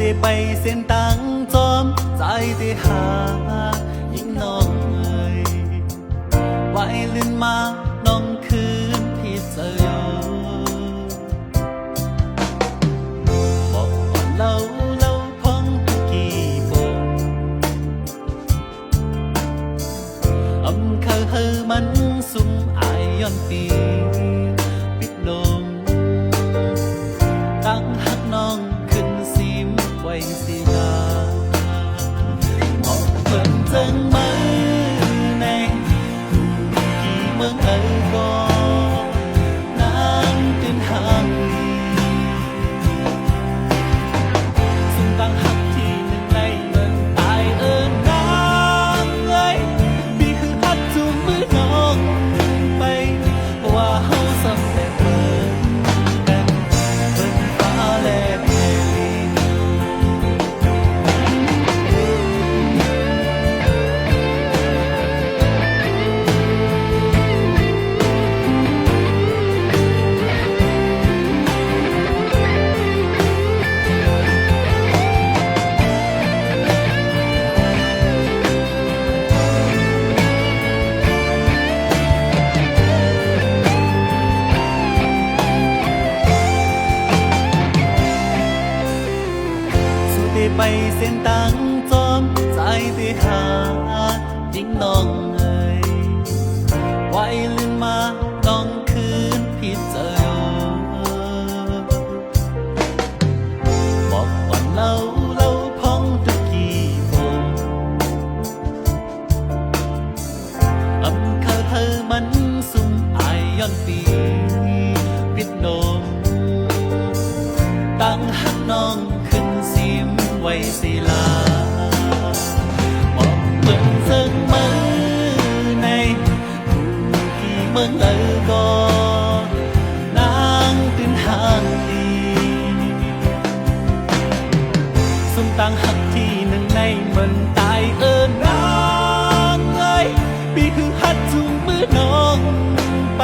ได้ไปเส้นตังจอมใจได้หายิ่งน้องเอ่ยไว้ลื่นมาน้องคืนพี่เจออยู่บอกก่อนเล่าพองกี่ปงเคยเฮอมันสุ่มอายย้อนปีปิดลมตั้งหักน้องขึ้นซิมไว้สิลาบอกเพิ่นจังไหมในกี่เมืองก็นางตื่นหางลีสุ่มตั้งหักที่หนึ่งในเมืองตายนางเอ้ยพี่คือฮัดจุ่มมือน้องไปว่าเฮาสำเร็จเบิ่งกันเบิ่งฟ้าและแผ่ลินสุดได้ไปเส้นตังจอมใจได้หายิ่งน้องเอ่ยไว้ลืมมาน้องคืนพี่เจออยู่บอกก่อนเล่าพองตุกี่ปงเคยเธอมันสุ่มอายย้อนปีปิดนมตั้งหักน้องขึ้นซิมไว้สิลาบอกเบิ่งเซิงมือในกี่เมืองก็นางตื่นหางลีสุ่มตั้งหักที่หนึ่งในเมืองตายนางเอ้ยพี่คือฮัดจุงมือน้องไป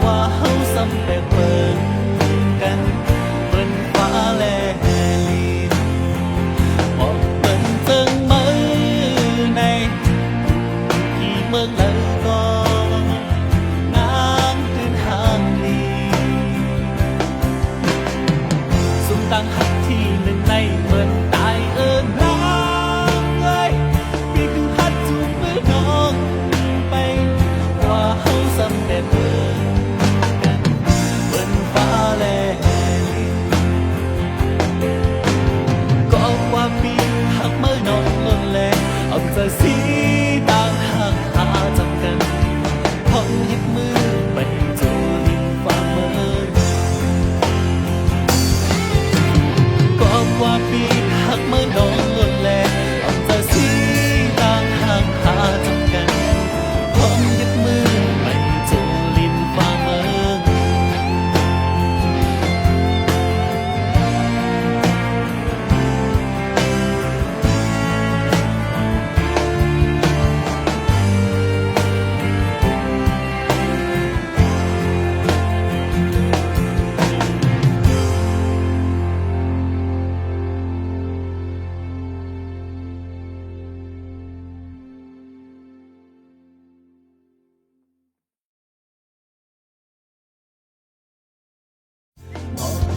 ว่าเฮาสำเร็จเบิ่งกันเบิ่งฟ้าและลินบอกเบิ่งเจิงมือในกี่เมืองก็นางตื่นหางลีสุ่มตั้งหักที่หนึ่งในเมืองตายนางเอ้ยพี่คือฮัดจุงมือน้องไปว่าเฮาสำเร็จเบิ่งกันเบิ่งฟ้าและลินก็ว่าปีหักเมื่อนอนลนแลเอาใจสีต่างห่างหาจับกันพองยิบมือไปจูลินฟ้าเมื่อก็ว่าปีหักเมื่อนอนลนแลเอาใจสีต่างห่างหาจับกันพองยิบมือไปจูลินฟ้าเมื่อ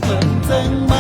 เบิ่งจังไหม